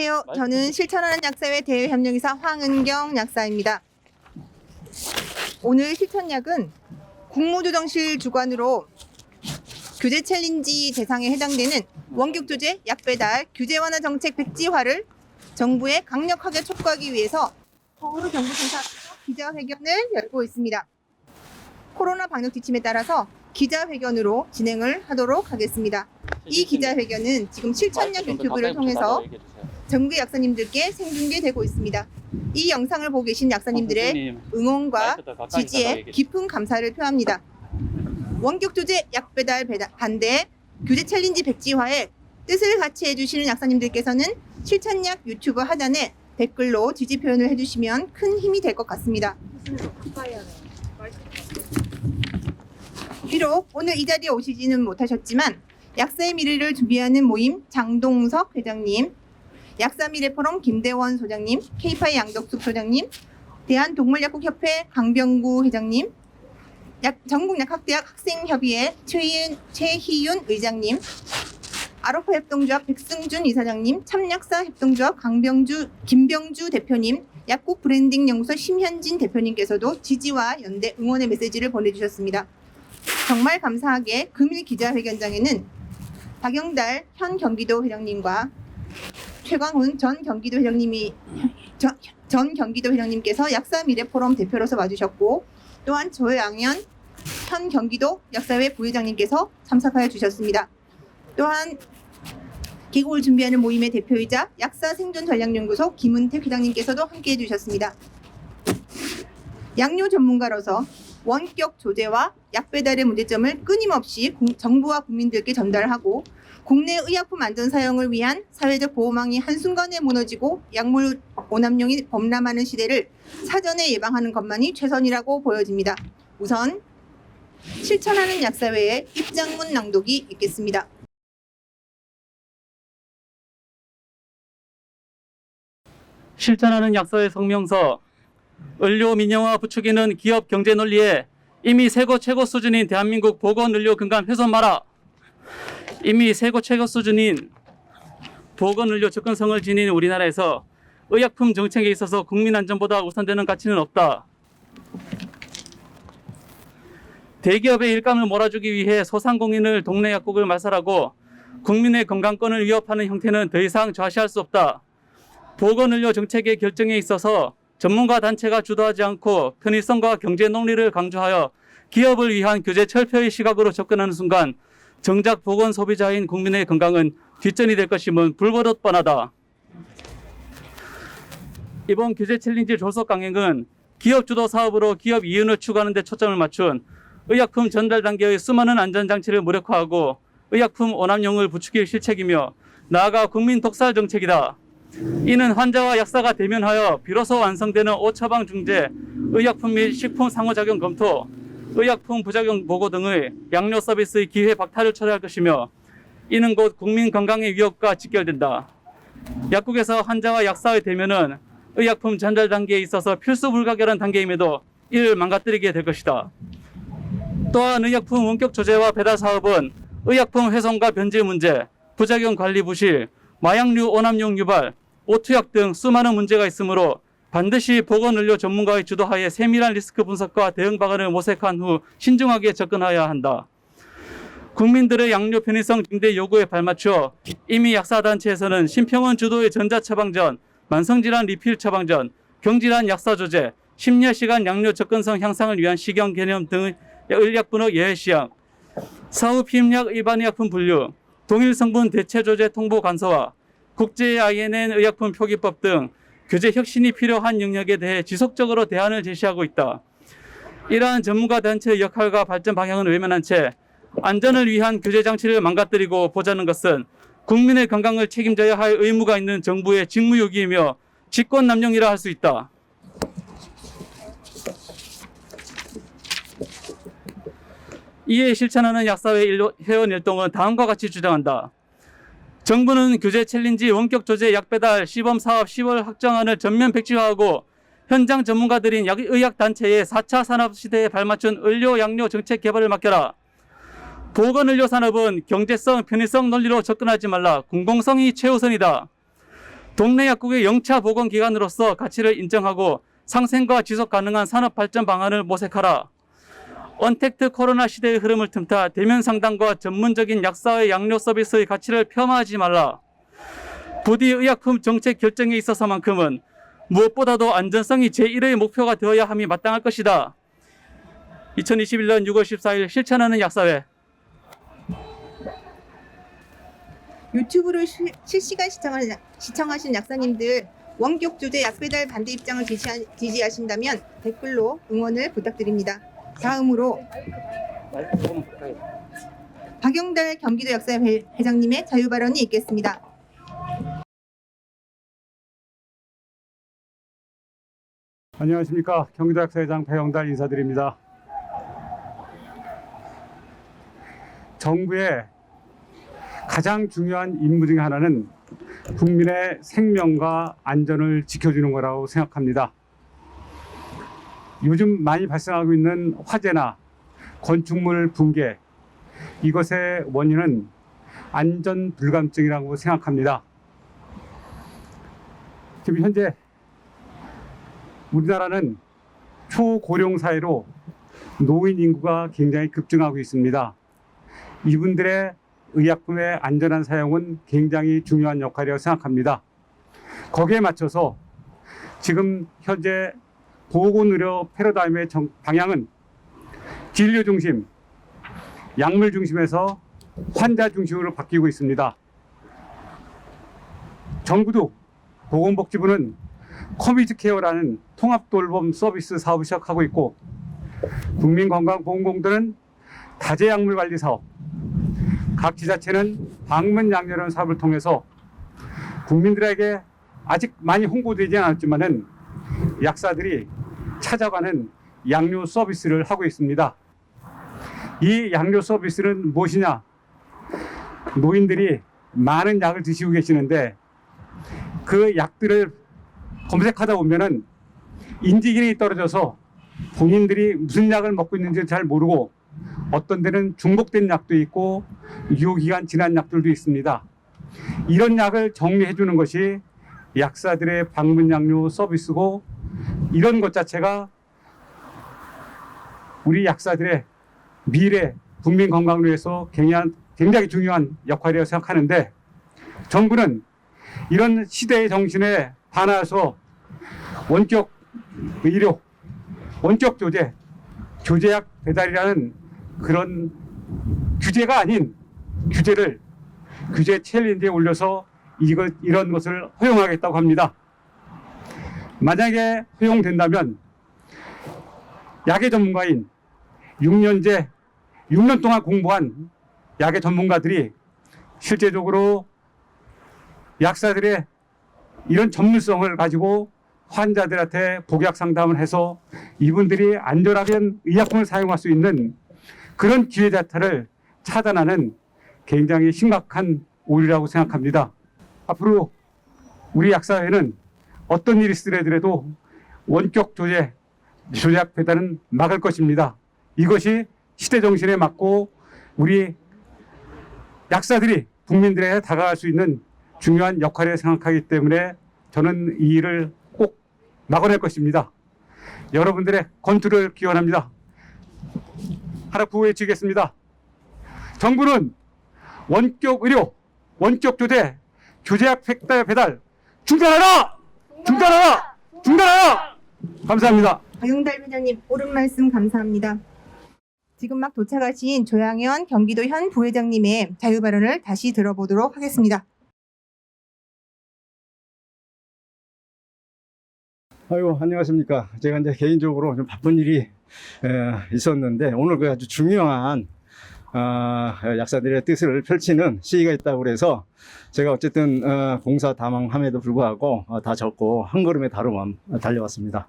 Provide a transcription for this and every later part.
안녕하세요. 저는 실천하는 약사회 대외협력이사 황은경 약사입니다. 오늘 실천약은 국무조정실 주관으로 규제 챌린지 대상에 해당되는 원격 조제 약배달 규제 완화 정책 백지화를 정부에 강력하게 촉구하기 위해서 서울 경부청사에서 기자회견을 열고 있습니다. 코로나 방역 지침에 따라서 기자회견으로 진행을 하도록 하겠습니다. 이 기자회견은 지금 실천약 유튜브를 통해서 전국 약사님들께 생중계되고 있습니다. 이 영상을 보고 계신 약사님들의 응원과 지지에 깊은 감사를 표합니다. 원격 조제 약배달 반대 규제 챌린지 백지화에 뜻을 같이 해주시는 약사님들께서는 실천약 유튜브 하단에 댓글로 지지 표현을 해주시면 큰 힘이 될 것 같습니다. 비록 오늘 이 자리에 오시지는 못하셨지만 약사의 미래를 준비하는 모임 장동석 회장님, 약사미래포럼 김대원 소장님, K-파이 양덕숙 소장님, 대한동물약국협회 강병구 회장님, 전국약학대학 학생협의회 최희윤 의장님, 아로파협동조합 백승준 이사장님, 참약사협동조합 김병주 대표님, 약국 브랜딩 연구소 심현진 대표님께서도 지지와 연대 응원의 메시지를 보내주셨습니다. 정말 감사하게 금일 기자회견장에는 박영달 현 경기도 회장님과 최광훈 전 경기도 회장님께서 약사미래포럼 대표로서 와주셨고, 또한 조양현 현 경기도 약사회 부회장님께서 참석하여 주셨습니다. 또한 기국을 준비하는 모임의 대표이자 약사생존전략연구소 김은택 회장님께서도 함께해 주셨습니다. 양료 전문가로서 원격 조제와 약배달의 문제점을 끊임없이 정부와 국민들께 전달하고 국내 의약품 안전 사용을 위한 사회적 보호망이 한순간에 무너지고 약물 오남용이 범람하는 시대를 사전에 예방하는 것만이 최선이라고 보여집니다. 우선 실천하는 약사회의 입장문 낭독이 있겠습니다. 실천하는 약사회 성명서. 의료 민영화 부추기는 기업 경제 논리에 이미 세계 최고 수준인 대한민국 보건의료 근간 훼손 마라. 이미 세계 최고 수준인 보건의료 접근성을 지닌 우리나라에서 의약품 정책에 있어서 국민 안전보다 우선되는 가치는 없다. 대기업의 일감을 몰아주기 위해 소상공인을 동네 약국을 말살하고 국민의 건강권을 위협하는 형태는 더 이상 좌시할 수 없다. 보건의료 정책의 결정에 있어서 전문가 단체가 주도하지 않고 편의성과 경제 논리를 강조하여 기업을 위한 규제 철폐의 시각으로 접근하는 순간 정작 보건 소비자인 국민의 건강은 뒷전이 될 것임은 불보듯 뻔하다. 이번 규제 챌린지 졸속 강행은 기업 주도 사업으로 기업 이윤을 추구하는 데 초점을 맞춘 의약품 전달 단계의 수많은 안전장치를 무력화하고 의약품 오남용을 부추길 실책이며 나아가 국민 독살 정책이다. 이는 환자와 약사가 대면하여 비로소 완성되는 오처방 중재, 의약품 및 식품 상호작용 검토, 의약품 부작용 보고 등의 양료 서비스의 기회 박탈을 초래할 것이며 이는 곧 국민 건강의 위협과 직결된다. 약국에서 환자와 약사의 대면은 의약품 전달 단계에 있어서 필수 불가결한 단계임에도 이를 망가뜨리게 될 것이다. 또한 의약품 원격 조제와 배달 사업은 의약품 훼손과 변질 문제, 부작용 관리 부실, 마약류 오남용 유발, 오투약 등 수많은 문제가 있으므로 반드시 보건의료 전문가의 주도하에 세밀한 리스크 분석과 대응 방안을 모색한 후 신중하게 접근해야 한다. 국민들의 양료 편의성 증대 요구에 발맞춰 이미 약사단체에서는 심평원 주도의 전자처방전, 만성질환 리필 처방전, 경질환 약사 조제, 심야시간 양료 접근성 향상을 위한 시경 개념 등의 의약분의 예외 시행, 사후 피임약 일반의약품 분류, 동일 성분 대체 조제 통보 간소화, 국제 INN 의약품 표기법 등 규제 혁신이 필요한 영역에 대해 지속적으로 대안을 제시하고 있다. 이러한 전문가 단체의 역할과 발전 방향은 외면한 채 안전을 위한 규제 장치를 망가뜨리고 보자는 것은 국민의 건강을 책임져야 할 의무가 있는 정부의 직무유기이며 직권남용이라 할 수 있다. 이에 실천하는 약사회 회원 일동은 다음과 같이 주장한다. 정부는 규제 챌린지 원격 조제 약배달 시범사업 10월 확정안을 전면 백지화하고 현장 전문가들인 의학단체의 4차 산업시대에 발맞춘 의료 양료 정책 개발을 맡겨라. 보건의료 산업은 경제성, 편의성 논리로 접근하지 말라. 공공성이 최우선이다. 동네 약국의 영차 보건 기관으로서 가치를 인정하고 상생과 지속 가능한 산업 발전 방안을 모색하라. 언택트 코로나 시대의 흐름을 틈타 대면 상담과 전문적인 약사의 양료 서비스의 가치를 폄하하지 말라. 부디 의약품 정책 결정에 있어서만큼은 무엇보다도 안전성이 제1의 목표가 되어야 함이 마땅할 것이다. 2021년 6월 14일 실천하는 약사회. 유튜브를 실시간 시청하신 약사님들 원격 조제 약배달 반대 입장을 지지하신다면 댓글로 응원을 부탁드립니다. 다음으로 박영달 경기도 약사회 회장님의 자유발언이 있겠습니다. 안녕하십니까. 경기도 약사회장 박영달 인사드립니다. 정부의 가장 중요한 임무 중 하나는 국민의 생명과 안전을 지켜주는 거라고 생각합니다. 요즘 많이 발생하고 있는 화재나 건축물 붕괴, 이것의 원인은 안전 불감증이라고 생각합니다. 지금 현재 우리나라는 초고령 사회로 노인 인구가 굉장히 급증하고 있습니다. 이분들의 의약품의 안전한 사용은 굉장히 중요한 역할이라고 생각합니다. 거기에 맞춰서 지금 현재 보건의료 패러다임의 방향은 진료 중심, 약물 중심에서 환자 중심으로 바뀌고 있습니다. 정부도 보건복지부는 커뮤니티 케어라는 통합돌봄 서비스 사업을 시작하고 있고, 국민건강보험공단은 다제약물관리 사업, 각 지자체는 방문양료라는 사업을 통해서 국민들에게 아직 많이 홍보되지 않았지만은 약사들이 찾아가는 양료 서비스를 하고 있습니다. 이 양료 서비스는 무엇이냐? 노인들이 많은 약을 드시고 계시는데 그 약들을 검색하다 보면은 인지기능이 떨어져서 본인들이 무슨 약을 먹고 있는지 잘 모르고 어떤 데는 중복된 약도 있고 유효기간 지난 약들도 있습니다. 이런 약을 정리해 주는 것이 약사들의 방문양료 서비스고, 이런 것 자체가 우리 약사들의 미래 국민 건강을 위해서 굉장히 중요한 역할이라고 생각하는데, 정부는 이런 시대의 정신에 반해서 원격 의료, 원격 조제, 조제약 배달이라는 그런 규제가 아닌 규제를 규제 챌린지에 올려서 이런 것을 허용하겠다고 합니다. 만약에 허용된다면 약의 전문가인 6년 동안 공부한 약의 전문가들이 실제적으로 약사들의 이런 전문성을 가지고 환자들한테 복약 상담을 해서 이분들이 안전하게 의약품을 사용할 수 있는 그런 기회 자체를 차단하는 굉장히 심각한 오류라고 생각합니다. 앞으로 우리 약사회는 어떤 일이 있으더라도 원격 조제약 배달은 막을 것입니다. 이것이 시대 정신에 맞고 우리 약사들이 국민들에게 다가갈 수 있는 중요한 역할이라고 생각하기 때문에 저는 이 일을 꼭 막아낼 것입니다. 여러분들의 건투를 기원합니다. 하나 구호해주겠습니다. 정부는 원격 의료, 원격 조제, 조제약 배달 중단하라! 중단하라! 중단하라! 감사합니다. 박영달 회장님, 옳은 말씀 감사합니다. 지금 막 도착하신 조양현 경기도 현 부회장님의 자유발언을 다시 들어보도록 하겠습니다. 아이고, 안녕하십니까. 제가 이제 개인적으로 좀 바쁜 일이 있었는데 오늘 그 아주 중요한 약사들의 뜻을 펼치는 시기가 있다고 그래서 제가 어쨌든 공사 다망함에도 불구하고 다 적고 한 걸음에 달려왔습니다.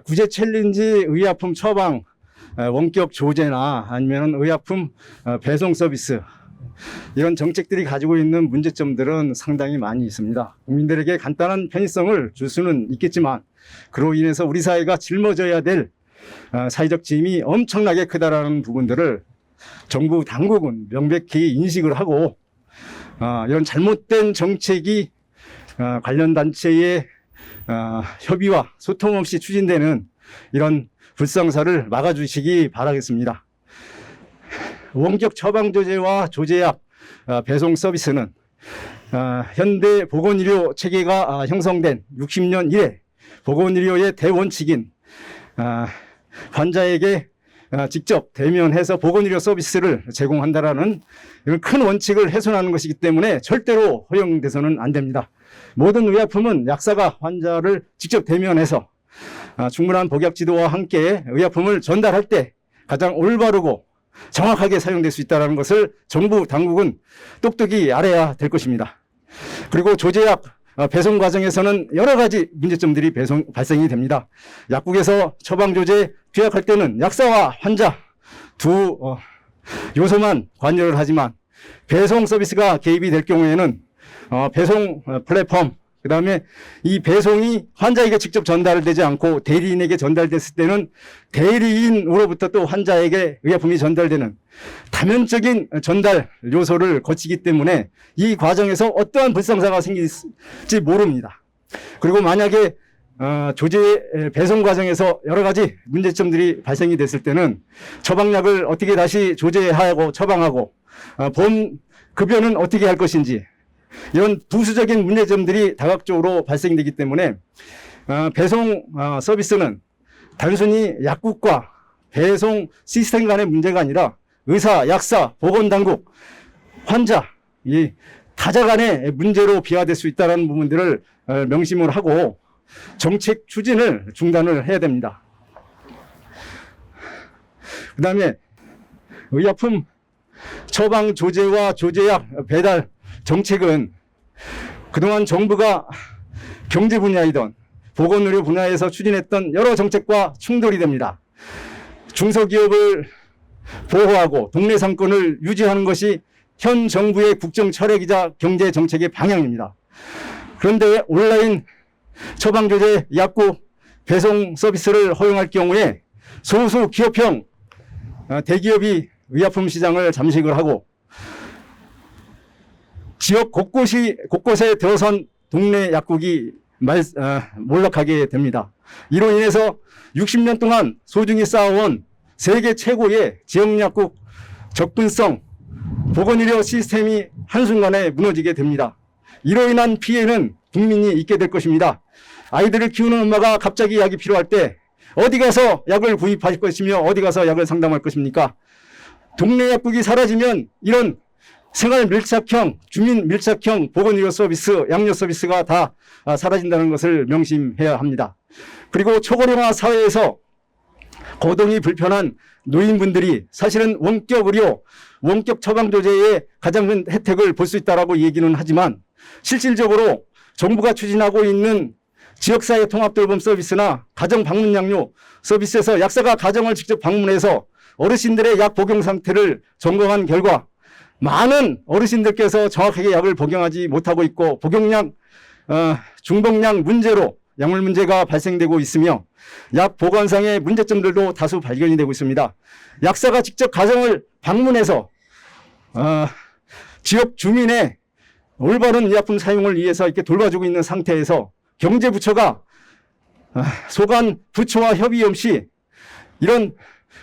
구제 챌린지 의약품 처방 원격 조제나 아니면 의약품 배송 서비스, 이런 정책들이 가지고 있는 문제점들은 상당히 많이 있습니다. 국민들에게 간단한 편의성을 줄 수는 있겠지만 그로 인해서 우리 사회가 짊어져야 될 사회적 짐이 엄청나게 크다라는 부분들을 정부 당국은 명백히 인식을 하고 이런 잘못된 정책이 관련 단체의 협의와 소통 없이 추진되는 이런 불상사를 막아주시기 바라겠습니다. 원격 처방조제와 조제약 배송 서비스는 현대 보건의료 체계가 형성된 60년 이래 보건의료의 대원칙인 환자에게 직접 대면해서 보건의료 서비스를 제공한다라는 이런 큰 원칙을 훼손하는 것이기 때문에 절대로 허용돼서는 안 됩니다. 모든 의약품은 약사가 환자를 직접 대면해서 충분한 복약 지도와 함께 의약품을 전달할 때 가장 올바르고 정확하게 사용될 수 있다는 것을 정부 당국은 똑똑히 알아야 될 것입니다. 그리고 조제약 배송 과정에서는 여러 가지 문제점들이 발생이 됩니다. 약국에서 처방조제 투약할 때는 약사와 환자 두 요소만 관여를 하지만 배송 서비스가 개입이 될 경우에는 배송 플랫폼, 그 다음에 이 배송이 환자에게 직접 전달되지 않고 대리인에게 전달됐을 때는 대리인으로부터 또 환자에게 의약품이 전달되는 다면적인 전달 요소를 거치기 때문에 이 과정에서 어떠한 불상사가 생길지 모릅니다. 그리고 만약에 조제 배송 과정에서 여러 가지 문제점들이 발생이 됐을 때는 처방약을 어떻게 다시 조제하고 처방하고 본 급여는 어떻게 할 것인지 이런 부수적인 문제점들이 다각적으로 발생되기 때문에 배송 서비스는 단순히 약국과 배송 시스템 간의 문제가 아니라 의사, 약사, 보건당국, 환자 이 다자 간의 문제로 비화될 수 있다는 부분들을 명심을 하고 정책 추진을 중단을 해야 됩니다. 그 다음에 의약품 처방 조제와 조제약 배달 정책은 그동안 정부가 경제 분야이든 보건의료 분야에서 추진했던 여러 정책과 충돌이 됩니다. 중소기업을 보호하고 동네 상권을 유지하는 것이 현 정부의 국정 철학이자 경제 정책의 방향입니다. 그런데 온라인 처방조제 약국 배송 서비스를 허용할 경우에 소수 기업형 대기업이 의약품 시장을 잠식을 하고 지역 곳곳에 들어선 동네 약국이 몰락하게 됩니다. 이로 인해서 60년 동안 소중히 쌓아온 세계 최고의 지역약국 접근성 보건의료 시스템이 한순간에 무너지게 됩니다. 이로 인한 피해는 국민이 입게 될 것입니다. 아이들을 키우는 엄마가 갑자기 약이 필요할 때 어디 가서 약을 구입하실 것이며 어디 가서 약을 상담할 것입니까? 동네 약국이 사라지면 이런 생활 밀착형, 주민 밀착형 보건의료 서비스, 양료 서비스가 다 사라진다는 것을 명심해야 합니다. 그리고 초고령화 사회에서 거동이 불편한 노인분들이 사실은 원격 의료, 원격 처방조제의 가장 큰 혜택을 볼 수 있다고 얘기는 하지만 실질적으로 정부가 추진하고 있는 지역사회 통합돌봄 서비스나 가정 방문 양료 서비스에서 약사가 가정을 직접 방문해서 어르신들의 약 복용 상태를 점검한 결과 많은 어르신들께서 정확하게 약을 복용하지 못하고 있고 복용량, 중복량 문제로 약물 문제가 발생되고 있으며 약 보관상의 문제점들도 다수 발견이 되고 있습니다. 약사가 직접 가정을 방문해서 지역 주민의 올바른 의약품 사용을 위해서 이렇게 돌봐주고 있는 상태에서 경제부처가 소관 부처와 협의 없이 이런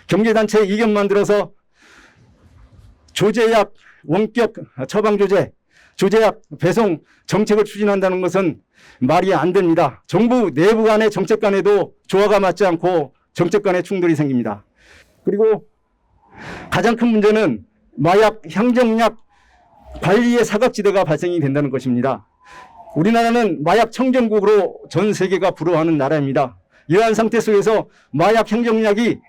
경제단체의 이견만 들어서 조제약 원격 처방조제, 조제약 배송 정책을 추진한다는 것은 말이 안 됩니다. 정부 내부 간의 정책 간에도 조화가 맞지 않고 정책 간의 충돌이 생깁니다. 그리고 가장 큰 문제는 마약, 향정약 관리의 사각지대가 발생이 된다는 것입니다. 우리나라는 마약 청정국으로 전 세계가 부러워하는 나라입니다. 이러한 상태 속에서 마약 향정약이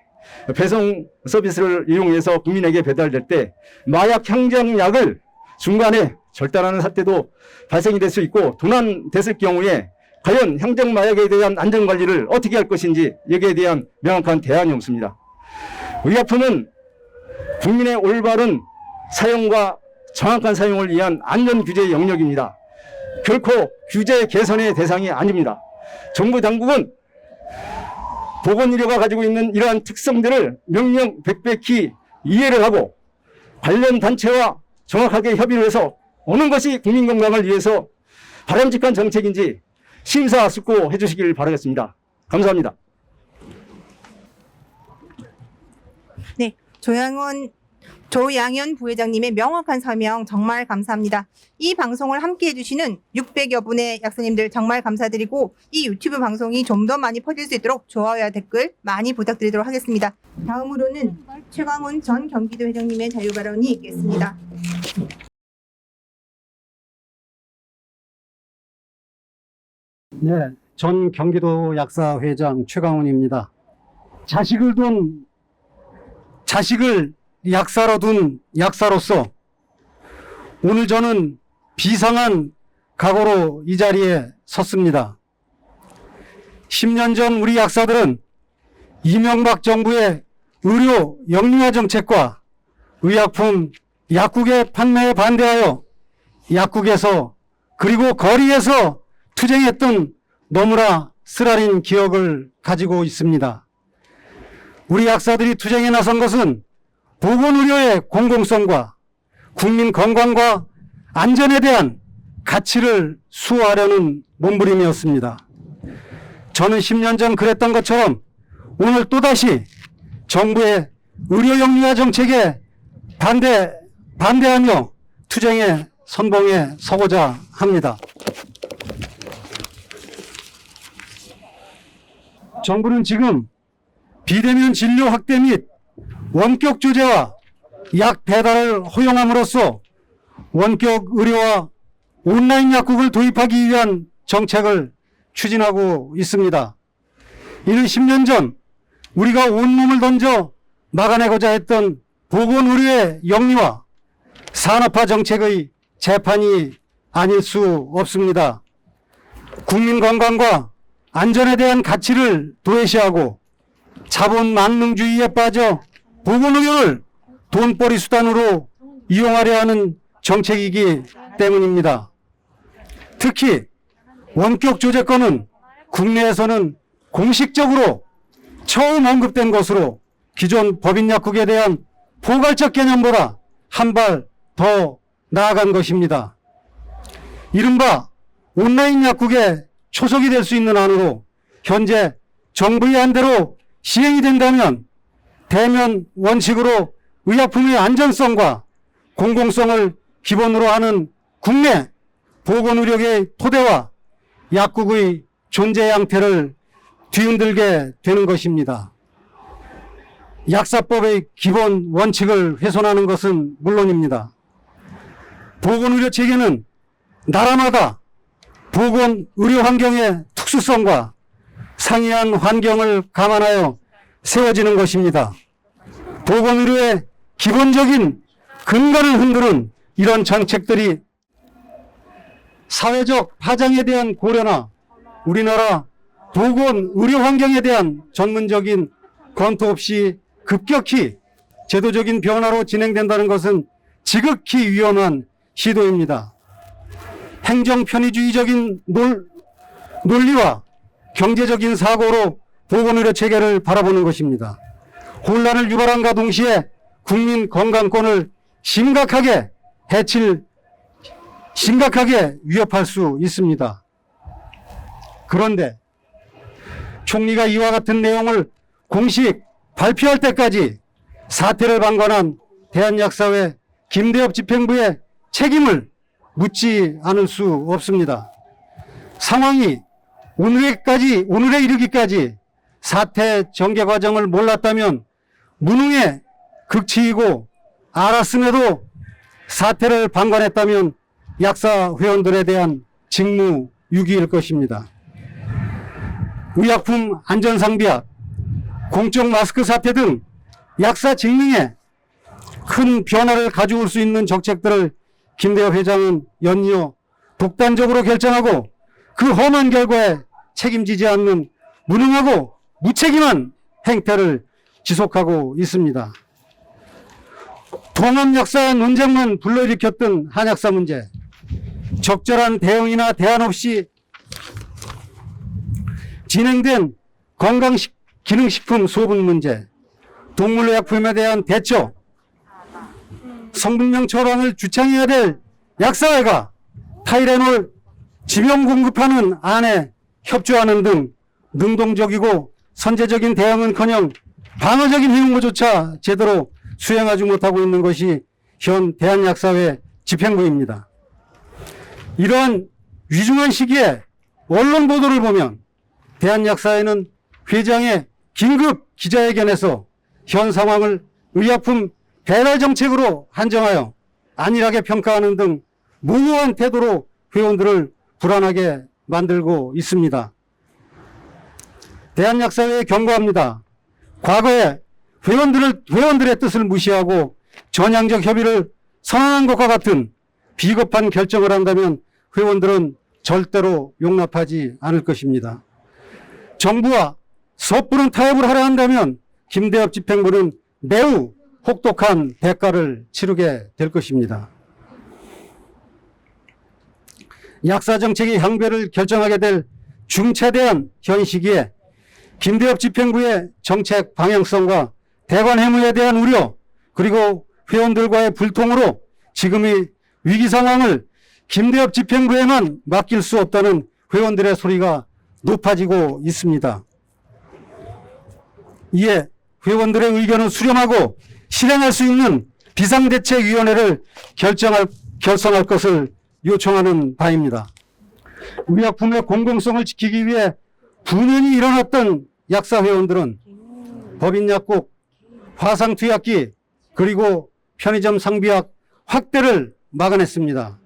배송 서비스를 이용해서 국민에게 배달될 때 마약 향정약을 중간에 절단하는 사태도 발생이 될 수 있고 도난됐을 경우에 과연 향정마약에 대한 안전관리를 어떻게 할 것인지 여기에 대한 명확한 대안이 없습니다. 의약품은 국민의 올바른 사용과 정확한 사용을 위한 안전규제 영역입니다. 결코 규제 개선의 대상이 아닙니다. 정부 당국은 보건의료가 가지고 있는 이러한 특성들을 명명백백히 이해를 하고 관련 단체와 정확하게 협의를 해서 오는 것이 국민 건강을 위해서 바람직한 정책인지 심사숙고해 주시길 바라겠습니다. 감사합니다. 네, 조양현 부회장님의 명확한 설명 정말 감사합니다. 이 방송을 함께 해주시는 600여 분의 약사님들 정말 감사드리고 이 유튜브 방송이 좀 더 많이 퍼질 수 있도록 좋아요와 댓글 많이 부탁드리도록 하겠습니다. 다음으로는 최광훈 전 경기도 회장님의 자유발언이 있겠습니다. 네, 전 경기도 약사회장 최강훈입니다. 자식을 약사로 둔 약사로서 오늘 저는 비상한 각오로 이 자리에 섰습니다. 10년 전 우리 약사들은 이명박 정부의 의료 영리화 정책과 의약품 약국의 판매에 반대하여 약국에서 그리고 거리에서 투쟁했던 너무나 쓰라린 기억을 가지고 있습니다. 우리 약사들이 투쟁에 나선 것은 보건의료의 공공성과 국민 건강과 안전에 대한 가치를 수호하려는 몸부림이었습니다. 저는 10년 전 그랬던 것처럼 오늘 또다시 정부의 의료 영리화 정책에 반대하며 투쟁의 선봉에 서고자 합니다. 정부는 지금 비대면 진료 확대 및 원격 조제와 약 배달을 허용함으로써 원격 의료와 온라인 약국을 도입하기 위한 정책을 추진하고 있습니다. 이는 10년 전 우리가 온몸을 던져 막아내고자 했던 보건의료의 영리화, 산업화 정책의 재판이 아닐 수 없습니다. 국민 건강과 안전에 대한 가치를 도외시하고 자본 만능주의에 빠져 보건의료를 돈벌이 수단으로 이용하려 하는 정책이기 때문입니다. 특히 원격 조제권은 국내에서는 공식적으로 처음 언급된 것으로 기존 법인 약국에 대한 포괄적 개념보다 한 발 더 나아간 것입니다. 이른바 온라인 약국에 초석이 될 수 있는 안으로 현재 정부의 안대로 시행이 된다면 대면 원칙으로 의약품의 안전성과 공공성을 기본으로 하는 국내 보건의료의 토대와 약국의 존재 양태를 뒤흔들게 되는 것입니다. 약사법의 기본 원칙을 훼손하는 것은 물론입니다. 보건의료 체계는 나라마다 보건의료 환경의 특수성과 상이한 환경을 감안하여 세워지는 것입니다. 보건의료의 기본적인 근간을 흔드는 이런 정책들이 사회적 파장에 대한 고려나 우리나라 보건의료 환경에 대한 전문적인 검토 없이 급격히 제도적인 변화로 진행된다는 것은 지극히 위험한 시도입니다. 행정 편의주의적인 논리와 경제적인 사고로 보건의료 체계를 바라보는 것입니다. 혼란을 유발함과 동시에 국민 건강권을 심각하게 위협할 수 있습니다. 그런데 총리가 이와 같은 내용을 공식 발표할 때까지 사태를 방관한 대한약사회 김대엽 집행부의 책임을 묻지 않을 수 없습니다. 상황이 오늘에 이르기까지 사태 전개 과정을 몰랐다면 무능에 극치이고 알았음에도 사태를 방관했다면 약사 회원들에 대한 직무유기일 것입니다. 의약품 안전상비약, 공적 마스크 사태 등 약사 직능에 큰 변화를 가져올 수 있는 정책들을 김대엽 회장은 연이어 독단적으로 결정하고 그 험한 결과에 책임지지 않는 무능하고 무책임한 행태를 지속하고 있습니다. 통합약사 논쟁만 불러일으켰던 한약사 문제, 적절한 대응이나 대안 없이 진행된 건강기능식품 소분 문제, 동물의약품에 대한 대처, 성분명 처방을 주창해야 될 약사회가 타이레놀 지병 공급하는 안에 협조하는 등 능동적이고 선제적인 대응은커녕 방어적인 행동조차 제대로 수행하지 못하고 있는 것이 현 대한약사회 집행부입니다. 이러한 위중한 시기에 언론 보도를 보면 대한약사회는 회장의 긴급 기자회견에서 현 상황을 의약품 배달 정책으로 한정하여 안일하게 평가하는 등 무모한 태도로 회원들을 불안하게 만들고 있습니다. 대한약사회에 경고합니다. 과거에 회원들의 뜻을 무시하고 전향적 협의를 선언한 것과 같은 비겁한 결정을 한다면 회원들은 절대로 용납하지 않을 것입니다. 정부와 섣부른 타협을 하려 한다면 김대엽 집행부는 매우 혹독한 대가를 치르게 될 것입니다. 약사 정책의 향배를 결정하게 될 중차대한 현 시기에 김대엽 집행부의 정책 방향성과 대관 해무에 대한 우려, 그리고 회원들과의 불통으로 지금의 위기 상황을 김대엽 집행부에만 맡길 수 없다는 회원들의 소리가 높아지고 있습니다. 이에 회원들의 의견을 수렴하고 실행할 수 있는 비상대책위원회를 결성할 것을 요청하는 바입니다. 의약품의 공공성을 지키기 위해 분연히 일어났던 약사 회원들은 법인약국, 화상투약기, 그리고 편의점 상비약 확대를 막아냈습니다.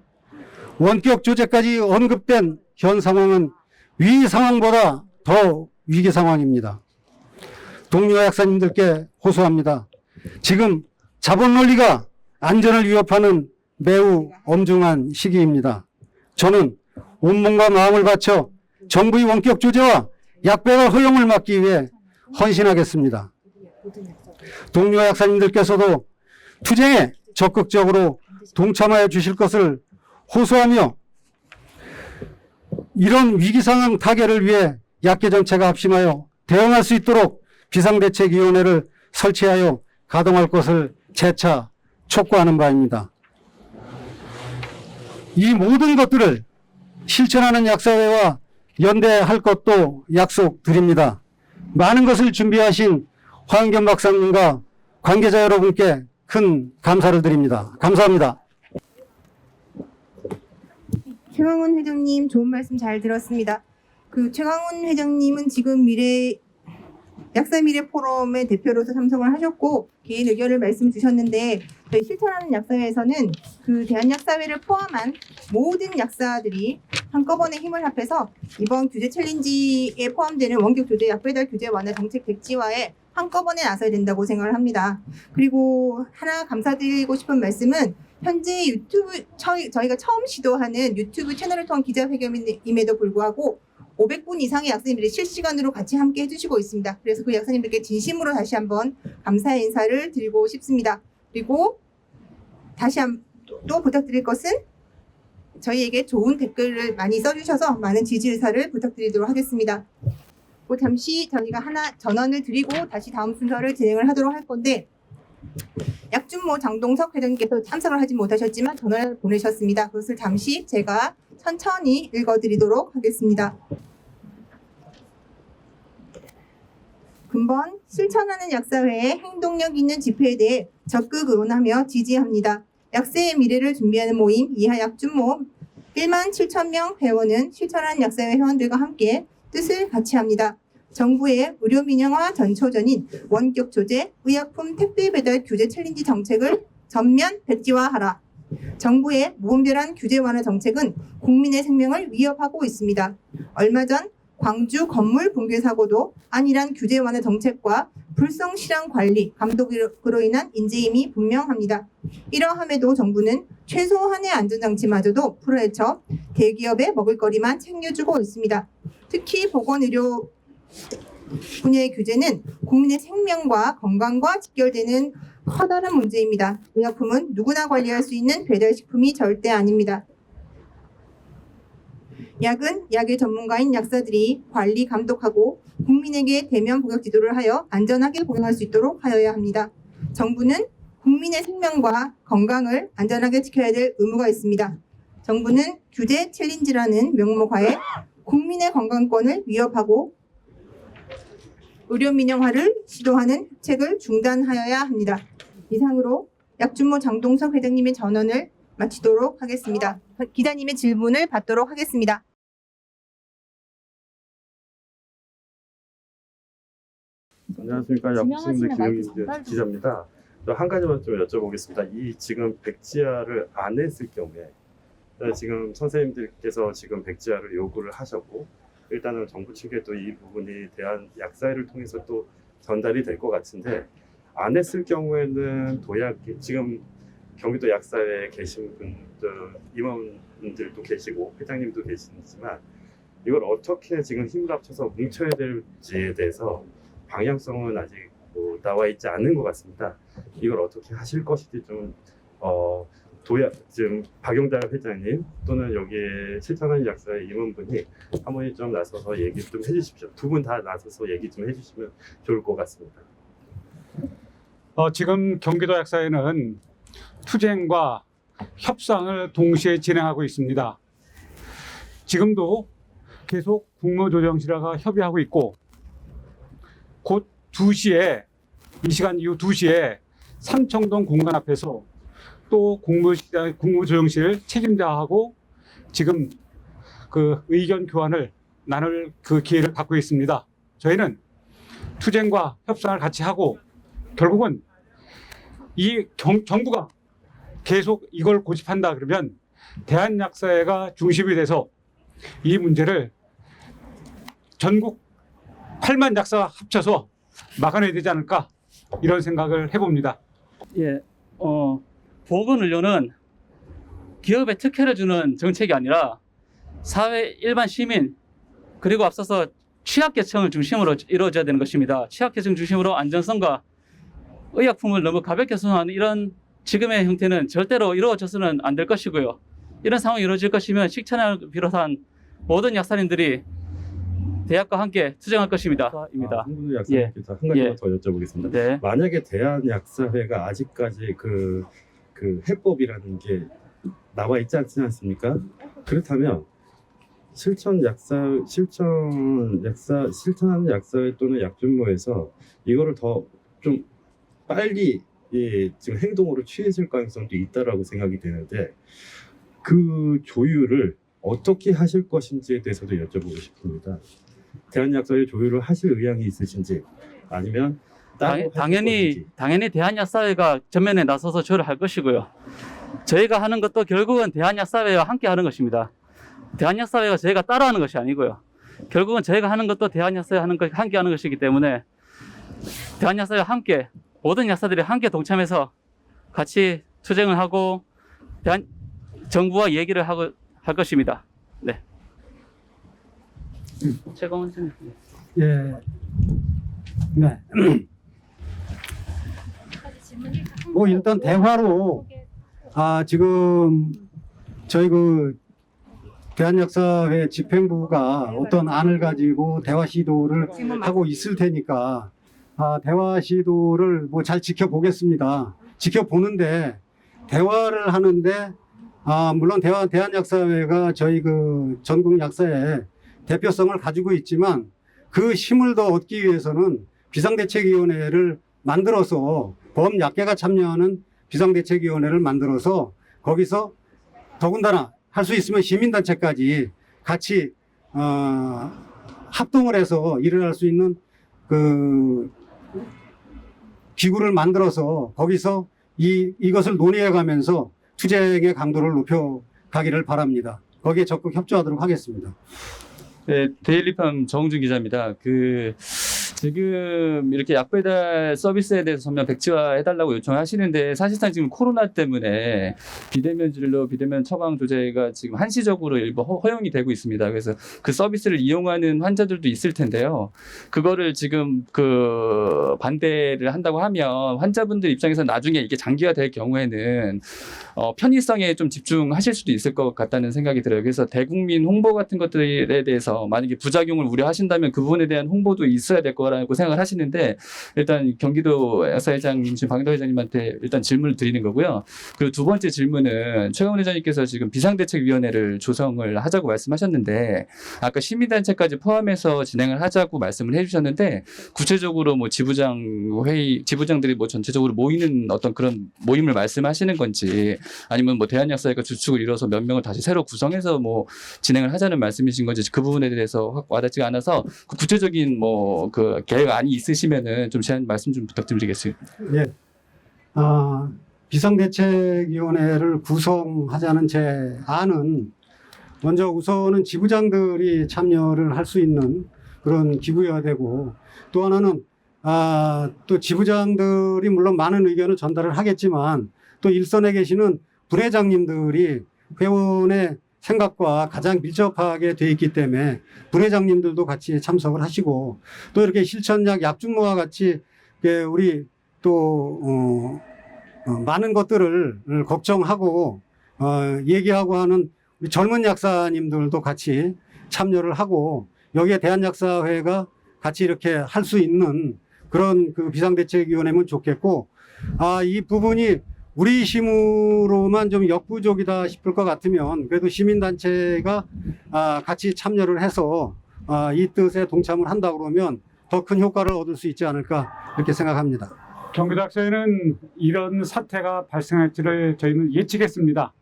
원격 조제까지 언급된 현 상황은 위 상황보다 더 위기 상황입니다. 동료 약사님들께 호소합니다. 지금 자본 논리가 안전을 위협하는 매우 엄중한 시기입니다. 저는 온몸과 마음을 바쳐 정부의 원격 조제와 약배달 허용을 막기 위해 헌신하겠습니다. 동료 약사님들께서도 투쟁에 적극적으로 동참하여 주실 것을 호소하며 이런 위기상황 타개를 위해 약계 전체가 합심하여 대응할 수 있도록 비상대책위원회를 설치하여 가동할 것을 재차 촉구하는 바입니다. 이 모든 것들을 실천하는 약사회와 연대할 것도 약속드립니다. 많은 것을 준비하신 황경 박사님과 관계자 여러분께 큰 감사를 드립니다. 감사합니다. 최강훈 회장님 좋은 말씀 잘 들었습니다. 최강훈 회장님은 지금 약사 미래 포럼의 대표로서 참석을 하셨고 개인 의견을 말씀 주셨는데 저희 실천하는 약사회에서는 대한약사회를 포함한 모든 약사들이 한꺼번에 힘을 합해서 이번 규제 챌린지에 포함되는 원격 조제 약배달 규제 완화 정책 백지화에 한꺼번에 나서야 된다고 생각을 합니다. 그리고 하나 감사드리고 싶은 말씀은 현재 저희가 처음 시도하는 유튜브 채널을 통한 기자회견임에도 불구하고 500분 이상의 약사님들이 실시간으로 같이 함께 해주시고 있습니다. 그래서 그 약사님들께 진심으로 다시 한번 감사의 인사를 드리고 싶습니다. 그리고 다시 또 부탁드릴 것은 저희에게 좋은 댓글을 많이 써주셔서 많은 지지 의사를 부탁드리도록 하겠습니다. 잠시 저희가 하나 전원을 드리고 다시 다음 순서를 진행을 하도록 할 건데 약준모 장동석 회장님께서 참석을 하지 못하셨지만 전화를 보내셨습니다. 그것을 잠시 제가 천천히 읽어드리도록 하겠습니다. 근본 실천하는 약사회의 행동력 있는 집회에 대해 적극 응원하며 지지합니다. 약사의 미래를 준비하는 모임 이하 약준모 1만 7천 명 회원은 실천하는 약사회 회원들과 함께 뜻을 같이 합니다. 정부의 의료 민영화 전초전인 원격 조제, 의약품 택배 배달 규제 챌린지 정책을 전면 백지화하라. 정부의 무분별한 규제 완화 정책은 국민의 생명을 위협하고 있습니다. 얼마 전 광주 건물 붕괴 사고도 안일한 규제 완화 정책과 불성실한 관리, 감독으로 인한 인재임이 분명합니다. 이러함에도 정부는 최소한의 안전장치마저도 풀어헤쳐 대기업의 먹을거리만 챙겨주고 있습니다. 특히 보건의료 분야의 규제는 국민의 생명과 건강과 직결되는 커다란 문제입니다. 의약품은 누구나 관리할 수 있는 배달식품이 절대 아닙니다. 약은 약의 전문가인 약사들이 관리 감독하고 국민에게 대면 복용 지도를 하여 안전하게 복용할 수 있도록 하여야 합니다. 정부는 국민의 생명과 건강을 안전하게 지켜야 될 의무가 있습니다. 정부는 규제 챌린지라는 명목하에 국민의 건강권을 위협하고 의료 민영화를 시도하는 획책을 중단하여야 합니다. 이상으로 약준모 장동석 회장님의 전언을 마치도록 하겠습니다. 기자님의 질문을 받도록 하겠습니다. 안녕하십니까. 약국신문의 김영인 기자입니다. 또 한 가지만 좀 여쭤보겠습니다. 이 지금 백지화를 안 했을 경우에 지금 선생님들께서 지금 백지화를 요구를 하셨고 일단은 정부 측에 또 이 부분이 대한 약사회를 통해서 또 전달이 될 것 같은데 안 했을 경우에는 도약 지금 경기도 약사회에 계신 분들 임원분들도 계시고 회장님도 계시지만 이걸 어떻게 지금 힘을 합쳐서 뭉쳐야 될지에 대해서 방향성은 아직 나와 있지 않은 것 같습니다. 이걸 어떻게 하실 것인지 좀 지금 박용달 회장님 또는 여기에 실천하는 약사의 임원분이 한 분이 좀 나서서 얘기 좀 해주십시오. 두 분 다 나서서 얘기 좀 해주시면 좋을 것 같습니다. 지금 경기도 약사회는 투쟁과 협상을 동시에 진행하고 있습니다. 지금도 계속 국무조정실과 협의하고 있고 곧 2시에 이 시간 이후 2시에 삼청동 공간 앞에서 또 국무조정실 책임자하고 지금 그 의견 교환을 나눌 그 기회를 갖고 있습니다. 저희는 투쟁과 협상을 같이 하고 결국은 이 정부가 계속 이걸 고집한다 그러면 대한약사회가 중심이 돼서 이 문제를 전국 8만 약사 합쳐서 막아내야 되지 않을까 이런 생각을 해봅니다. 예, 보건의료는 기업에 특혜를 주는 정책이 아니라 사회 일반 시민 그리고 앞서서 취약계층을 중심으로 이루어져야 되는 것입니다. 취약계층 중심으로 안전성과 의약품을 너무 가볍게 선호하는 이런 지금의 형태는 절대로 이루어져서는 안 될 것이고요. 이런 상황이 이루어질 것이면 식천을 비롯한 모든 약사님들이 대학과 함께 투쟁할 것입니다. 한국의 약사님께서 한 가지만 더 여쭤보겠습니다. 네. 만약에 대한약사회가 아직까지 그 해법이라는 게 나와 있지 않지 않습니까? 그렇다면 실천하는 약사회 또는 약준모에서 이거를 더 좀 빨리 지금 행동으로 취했을 가능성도 있다라고 생각이 되는데 그 조율을 어떻게 하실 것인지에 대해서도 여쭤보고 싶습니다. 대한약사회 조율을 하실 의향이 있으신지 아니면 당연히 대한약사회가 전면에 나서서 조율을 할 것이고요. 저희가 하는 것도 결국은 대한약사회와 함께 하는 것입니다. 대한약사회가 저희가 따라하는 것이 아니고요. 결국은 저희가 하는 것도 대한약사회와 함께 하는 것이기 때문에 대한약사회와 함께 모든 약사들이 함께 동참해서 같이 투쟁을 하고 정부와 얘기를 할 것입니다. 네. 최강원 선생님. 예. 네. 뭐 일단 대화로 지금 저희 그 대한약사회 집행부가 어떤 안을 가지고 대화 시도를 하고 있을 테니까 대화 시도를 뭐 잘 지켜보겠습니다. 지켜보는데 대화를 하는데 물론 대한약사회가 저희 그 전국 약사회 대표성을 가지고 있지만 그 힘을 더 얻기 위해서는 비상대책위원회를 만들어서 범약계가 참여하는 비상대책위원회를 만들어서 거기서 더군다나 할 수 있으면 시민단체까지 같이 합동을 해서 일을 할 수 있는 그 기구를 만들어서 거기서 이것을 논의해 가면서 투쟁의 강도를 높여가기를 바랍니다. 거기에 적극 협조하도록 하겠습니다. 네, 데일리팜 정웅준 기자입니다. 지금 이렇게 약배달 서비스에 대해서 전면 백지화 해달라고 요청하시는데 사실상 지금 코로나 때문에 비대면 진료, 비대면 처방 조제가 지금 한시적으로 일부 허용이 되고 있습니다. 그래서 그 서비스를 이용하는 환자들도 있을 텐데요. 그거를 지금 반대를 한다고 하면 환자분들 입장에서 나중에 이게 장기화될 경우에는 편의성에 좀 집중하실 수도 있을 것 같다는 생각이 들어요. 그래서 대국민 홍보 같은 것들에 대해서 만약에 부작용을 우려하신다면 그 부분에 대한 홍보도 있어야 될 것 거라고 생각을 하시는데 일단 경기도 약사회장님 지금 박영덕 회장님한테 일단 질문을 드리는 거고요. 그리고 두 번째 질문은 최강훈 회장님께서 지금 비상대책위원회를 조성을 하자고 말씀하셨는데 아까 시민단체까지 포함해서 진행을 하자고 말씀을 해주셨는데 구체적으로 뭐 지부장들이 뭐 전체적으로 모이는 어떤 그런 모임을 말씀하시는 건지 아니면 뭐 대한약사회가 주축을 이뤄서 몇 명을 다시 새로 구성해서 뭐 진행을 하자는 말씀이신 건지 그 부분에 대해서 확 와닿지가 않아서 그 구체적인 뭐 그 계획안이 있으시면은 좀 제안 말씀 좀 부탁드리겠습니다. 예. 비상대책위원회를 구성하자는 제 안은 먼저 우선은 지부장들이 참여를 할 수 있는 그런 기구여야 되고 또 하나는 또 지부장들이 물론 많은 의견을 전달을 하겠지만 또 일선에 계시는 부회장님들이 회원의 생각과 가장 밀접하게 돼 있기 때문에 부회장님들도 같이 참석을 하시고 또 이렇게 실천약 약준모와 같이 우리 또 많은 것들을 걱정하고 얘기하고 하는 우리 젊은 약사님들도 같이 참여를 하고 여기에 대한약사회가 같이 이렇게 할 수 있는 그런 그 비상대책위원회면 좋겠고 이 부분이 우리 힘으로만 좀 역부족이다 싶을 것 같으면 그래도 시민단체가 같이 참여를 해서 이 뜻에 동참을 한다 그러면 더 큰 효과를 얻을 수 있지 않을까 이렇게 생각합니다. 경기도약사회는 이런 사태가 발생할지를 저희는 예측했습니다.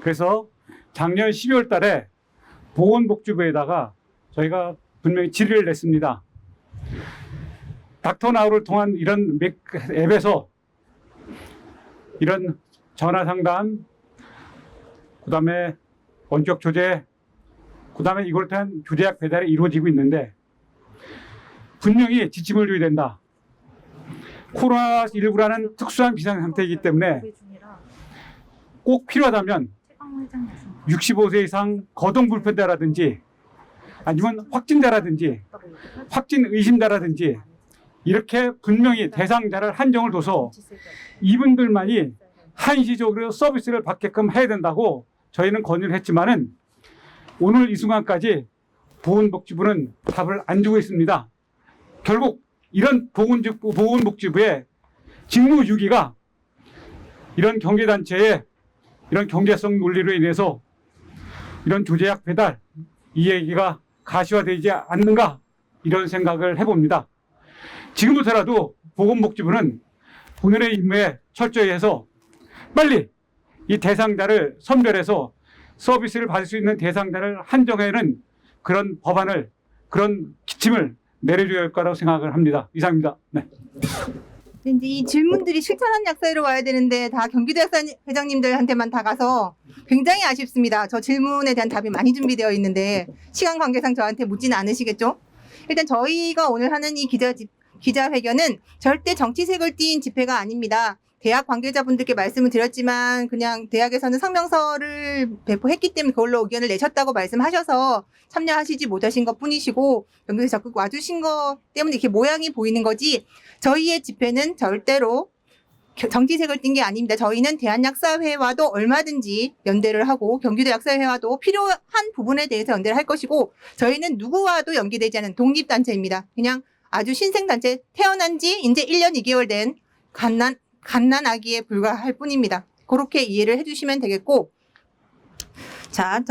그래서 작년 12월 달에 보건복지부에다가 저희가 분명히 질의를 냈습니다. 닥터나우를 통한 이런 앱에서 이런 전화상담, 그 다음에 원격 조제, 그 다음에 이걸 통한 교제약 배달이 이루어지고 있는데 분명히 지침을 줘야 된다. 코로나19라는 특수한 비상상태이기 때문에 꼭 필요하다면 65세 이상 거동불편자라든지 아니면 확진자라든지 확진 의심자라든지 이렇게 분명히 대상자를 한정을 둬서 이분들만이 한시적으로 서비스를 받게끔 해야 된다고 저희는 건의를 했지만은 오늘 이 순간까지 보건복지부는 답을 안 주고 있습니다. 결국 이런 보건복지부의 직무유기가 이런 경제단체의 이런 경제성 논리로 인해서 이런 조제약 배달 이 얘기가 가시화되지 않는가 이런 생각을 해봅니다. 지금부터라도 보건복지부는 본연의 임무에 철저히 해서 빨리 이 대상자를 선별해서 서비스를 받을 수 있는 대상자를 한정하는 그런 법안을 그런 기침을 내려줘야 할 거라고 생각을 합니다. 이상입니다. 네. 이제 이 질문들이 실천한 약사회로 와야 되는데 다 경기도 약사회장님들한테만 다 가서 굉장히 아쉽습니다. 저 질문에 대한 답이 많이 준비되어 있는데 시간 관계상 저한테 묻지는 않으시겠죠? 일단 저희가 오늘 하는 이 기자회견은 절대 정치색을 띤 집회가 아닙니다. 대학 관계자분들께 말씀을 드렸지만 그냥 대학에서는 성명서를 배포했기 때문에 그걸로 의견을 내셨다고 말씀하셔서 참여하시지 못하신 것 뿐이시고 여기서 적극 와주신 것 때문에 이렇게 모양이 보이는 거지 저희의 집회는 절대로 정치색을 띈 게 아닙니다. 저희는 대한약사회와도 얼마든지 연대를 하고 경기도 약사회와도 필요한 부분에 대해서 연대를 할 것이고 저희는 누구와도 연계되지 않은 독립단체입니다. 그냥 아주 신생단체 태어난 지 이제 1년 2개월 된 갓난 아기에 불과할 뿐입니다. 그렇게 이해를 해주시면 되겠고 자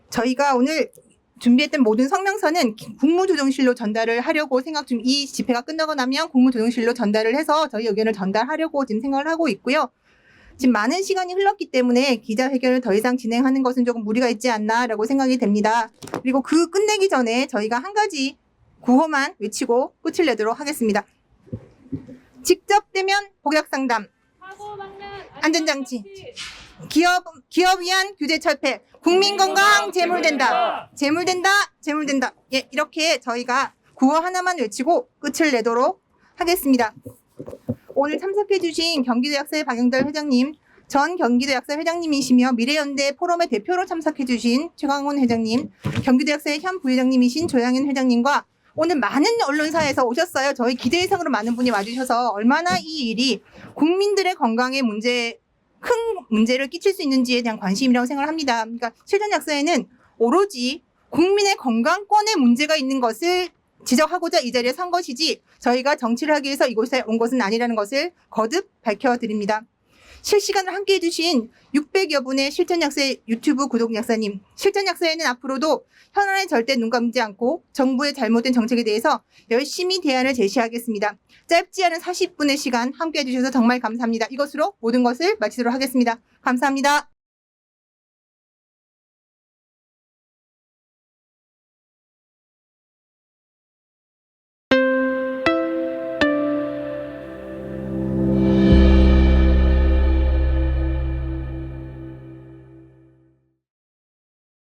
저희가 오늘 준비했던 모든 성명서는 국무조정실로 전달을 하려고 생각 중 이 집회가 끝나고 나면 국무조정실로 전달을 해서 저희 의견을 전달하려고 지금 생각을 하고 있고요. 지금 많은 시간이 흘렀기 때문에 기자회견을 더 이상 진행하는 것은 조금 무리가 있지 않나라고 생각이 됩니다. 그리고 그 끝내기 전에 저희가 한 가지 구호만 외치고 끝을 내도록 하겠습니다. 직접 대면 복약상담, 안전장치, 기업 위한 규제 철폐, 국민 건강 재물된다. 예, 이렇게 저희가 구호 하나만 외치고 끝을 내도록 하겠습니다. 오늘 참석해주신 경기도 약사회 박영덕 회장님, 전 경기도 약사회 회장님이시며 미래연대 포럼의 대표로 참석해주신 최강훈 회장님, 경기도 약사회 현 부회장님이신 조양현 회장님과 오늘 많은 언론사에서 오셨어요. 저희 기대 이상으로 많은 분이 와주셔서 얼마나 이 일이 국민들의 건강에 큰 문제를 끼칠 수 있는지에 대한 관심이라고 생각을 합니다. 그러니까 실전약사회는 오로지 국민의 건강권에 문제가 있는 것을 지적하고자 이 자리에 선 것이지 저희가 정치를 하기 위해서 이곳에 온 것은 아니라는 것을 거듭 밝혀드립니다. 실시간으로 함께해 주신 600여 분의 실전약사의 유튜브 구독 약사님, 실전약사에는 앞으로도 현안에 절대 눈 감지 않고 정부의 잘못된 정책에 대해서 열심히 대안을 제시하겠습니다. 짧지 않은 40분의 시간 함께해 주셔서 정말 감사합니다. 이것으로 모든 것을 마치도록 하겠습니다. 감사합니다.